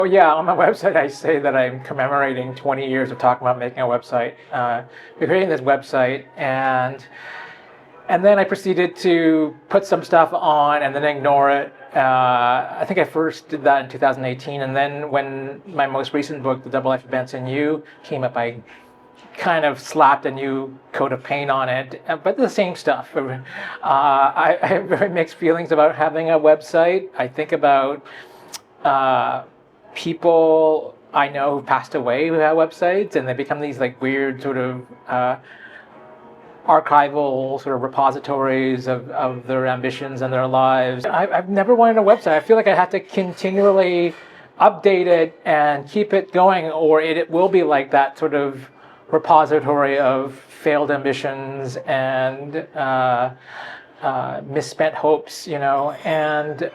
Oh yeah, on my website I say that I'm commemorating 20 years of talking about making a website. We're creating this website, and then I proceeded to put some stuff on and then ignore it. I think I first did that in 2018, and then when my most recent book, The Double Life of Benson Yu, came up, I kind of slapped a new coat of paint on it, but the same stuff. I have very mixed feelings about having a website. I think about uh, people I know who passed away who have websites, and they become these like weird sort of archival sort of repositories of their ambitions and their lives. I've never wanted a website. I feel like I have to continually update it and keep it going, or it will be like that sort of repository of failed ambitions and misspent hopes, you know. And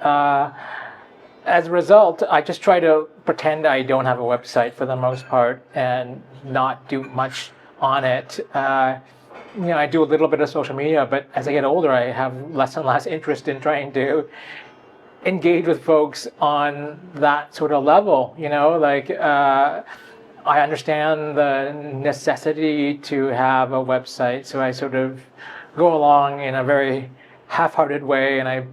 as a result, I just try to pretend I don't have a website for the most part and not do much on it. I do a little bit of social media, but as I get older, I have less and less interest in trying to engage with folks on that sort of level. I understand the necessity to have a website, so I sort of go along in a very half-hearted way, and I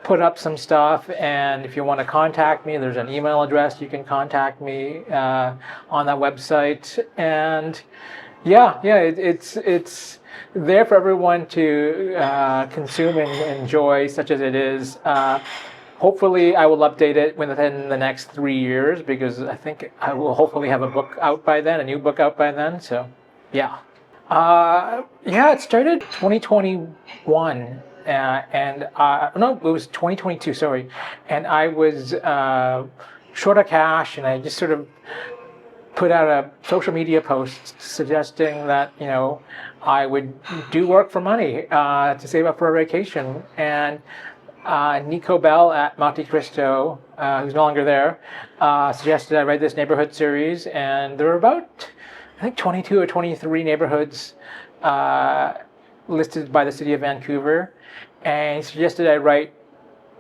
put up some stuff. And if you want to contact me, there's an email address you can contact me on that website. And it's there for everyone to consume and enjoy, such as it is. Hopefully, I will update it within the next 3 years, because I think I will hopefully have a book out by then, a new book out by then. So, yeah. It started 2021, no, it was 2022. Sorry, and I was short of cash, and I just sort of put out a social media post suggesting that I would do work for money to save up for a vacation. And Nico Bell at Monte Cristo, who's no longer there, suggested I write this neighborhood series, and there were about, I think, 22 or 23 neighborhoods listed by the city of Vancouver, and he suggested I write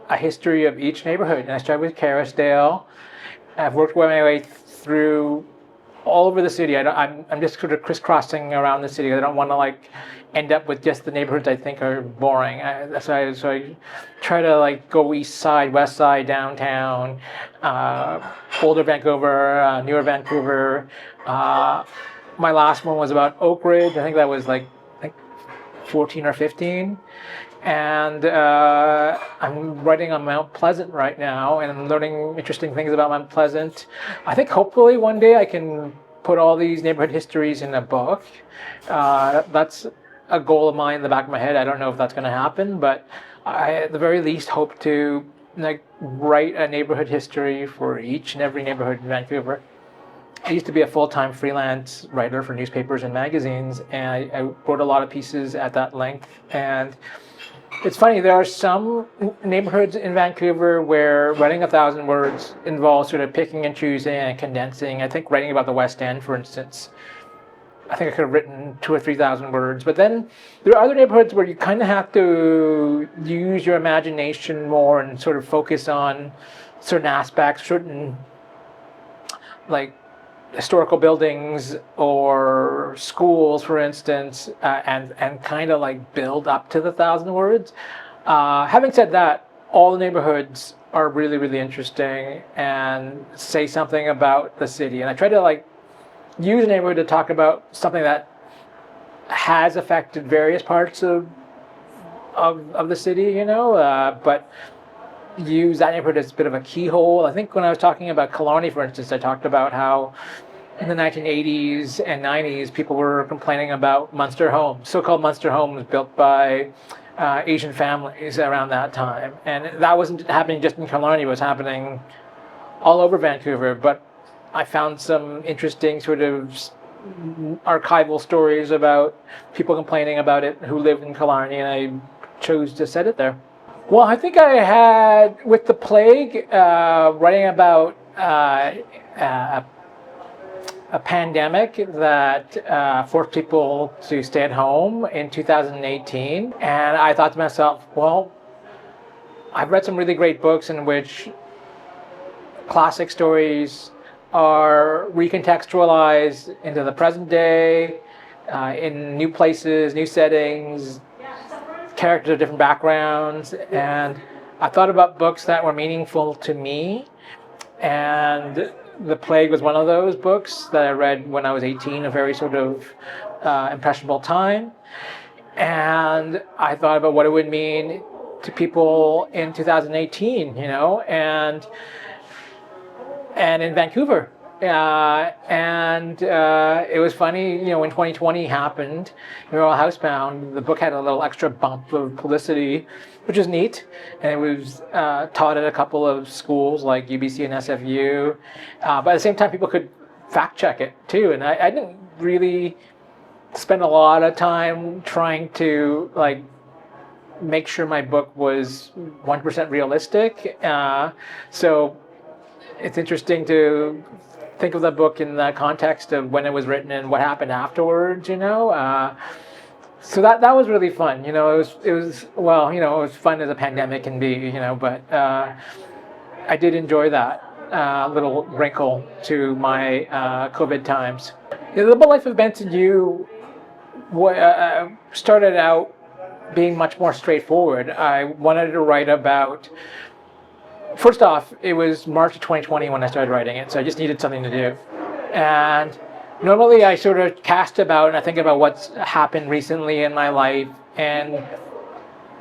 a history of each neighborhood. And I started with Kerrisdale. I've worked my way through all over the city. I'm just sort of crisscrossing around the city. I don't want to end up with just the neighborhoods I think are boring. So I try to go east side, west side, downtown, older Vancouver, newer Vancouver. My last one was about Oak Ridge. I think that was like 14 or 15. And I'm writing on Mount Pleasant right now, and I'm learning interesting things about Mount Pleasant. I think hopefully one day I can put all these neighborhood histories in a book. That's a goal of mine in the back of my head. I don't know if that's going to happen, but I at the very least hope to write a neighborhood history for each and every neighborhood in Vancouver. I used to be a full-time freelance writer for newspapers and magazines, and I wrote a lot of pieces at that length. And it's funny, there are some neighborhoods in Vancouver where writing 1,000 words involves sort of picking and choosing and condensing. I think writing about the West End, for instance, I think I could have written 2,000 or 3,000 words. But then there are other neighborhoods where you kind of have to use your imagination more and sort of focus on certain aspects, certain historical buildings or schools, for instance, and kind of build up to the 1,000 words. Having said that, all the neighborhoods are really, really interesting and say something about the city. And I try to use a neighborhood to talk about something that has affected various parts of the city, but use that neighborhood as a bit of a keyhole. I think when I was talking about Killarney, for instance, I talked about how in the 1980s and 90s, people were complaining about Munster homes, so-called Munster homes built by Asian families around that time. And that wasn't happening just in Killarney, it was happening all over Vancouver. But I found some interesting sort of archival stories about people complaining about it who lived in Killarney, and I chose to set it there. Well, I think I had, with the plague, writing about a pandemic that forced people to stay at home in 2018. And I thought to myself, well, I've read some really great books in which classic stories are recontextualized into the present day, in new places, new settings, characters of different backgrounds. And I thought about books that were meaningful to me, and The Plague was one of those books that I read when I was 18, a very sort of impressionable time. And I thought about what it would mean to people in 2018, and in Vancouver. It was funny, when 2020 happened, we were all housebound. The book had a little extra bump of publicity, which was neat. And it was taught at a couple of schools like UBC and SFU. But at the same time, people could fact check it too. And I didn't really spend a lot of time trying to make sure my book was 1% realistic. So it's interesting to think of the book in the context of when it was written and what happened afterwards. So that was really fun. It was it was fun as a pandemic can be. But I did enjoy that little wrinkle to my COVID times. The Liberal Life of Benson Yu started out being much more straightforward. I wanted to write about. First off, it was March of 2020 when I started writing it, so I just needed something to do. And normally I sort of cast about and I think about what's happened recently in my life and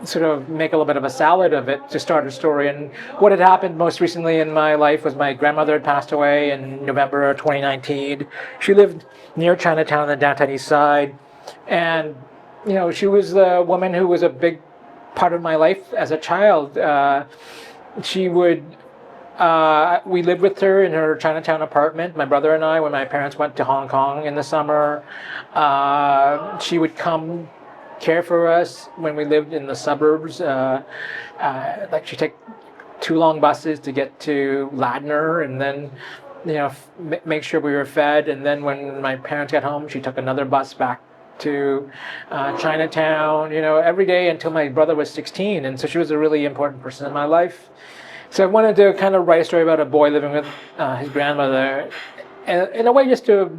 sort of make a little bit of a salad of it to start a story. And what had happened most recently in my life was my grandmother had passed away in November of 2019. She lived near Chinatown on the downtown east side. And, she was the woman who was a big part of my life as a child. We lived with her in her Chinatown apartment, my brother and I, when my parents went to Hong Kong in the summer. She would come care for us when we lived in the suburbs. She'd take 2 long buses to get to Ladner and then, make sure we were fed. And then when my parents got home, she took another bus back to Chinatown, every day until my brother was 16. And so she was a really important person in my life. So I wanted to kind of write a story about a boy living with his grandmother, in a way just to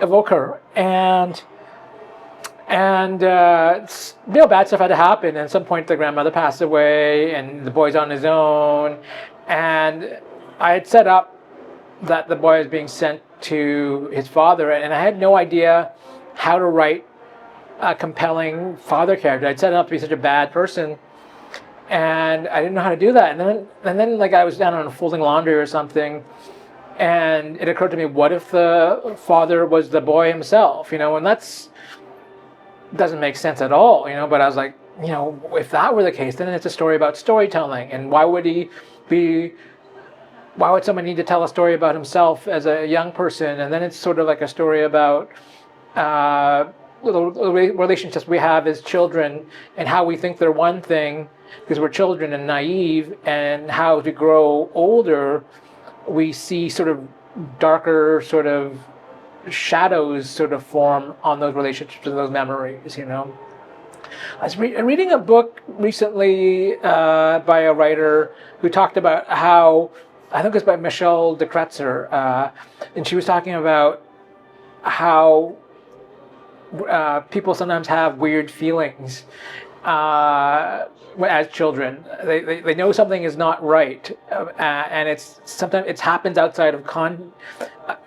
evoke her. And bad stuff had to happen. And at some point the grandmother passed away and the boy's on his own. And I had set up that the boy was being sent to his father, and I had no idea how to write a compelling father character. I'd set him up to be such a bad person, and I didn't know how to do that. And then I was down on folding laundry or something, and it occurred to me, what if the father was the boy himself? And that's doesn't make sense at all. But I was like, if that were the case, then it's a story about storytelling. And why would someone need to tell a story about himself as a young person? And then it's sort of like a story about little relationships we have as children and how we think they're one thing because we're children and naive, and how to grow older we see sort of darker sort of shadows sort of form on those relationships and those memories. I was reading a book recently by a writer who talked about how, I think it was by Michelle de Kretzer, and she was talking about how people sometimes have weird feelings as children. They know something is not right, and sometimes it happens outside of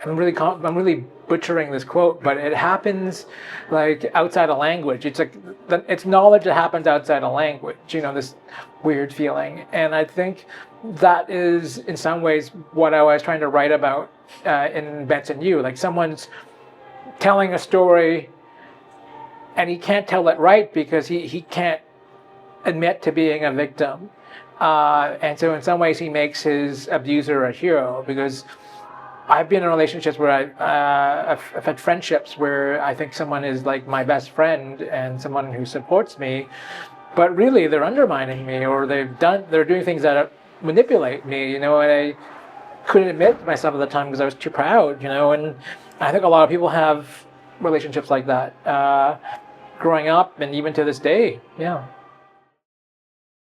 I'm really butchering this quote, but it happens outside of language. It's knowledge that happens outside of language. This weird feeling, and I think that is in some ways what I was trying to write about in Benson Yu. Someone's telling a story, and he can't tell it right because he can't admit to being a victim. And so in some ways he makes his abuser a hero, because I've been in relationships where I've had friendships where I think someone is my best friend and someone who supports me, but really they're undermining me, or they're doing things that manipulate me, and I couldn't admit to myself at the time because I was too proud, and I think a lot of people have relationships like that growing up and even to this day. Yeah.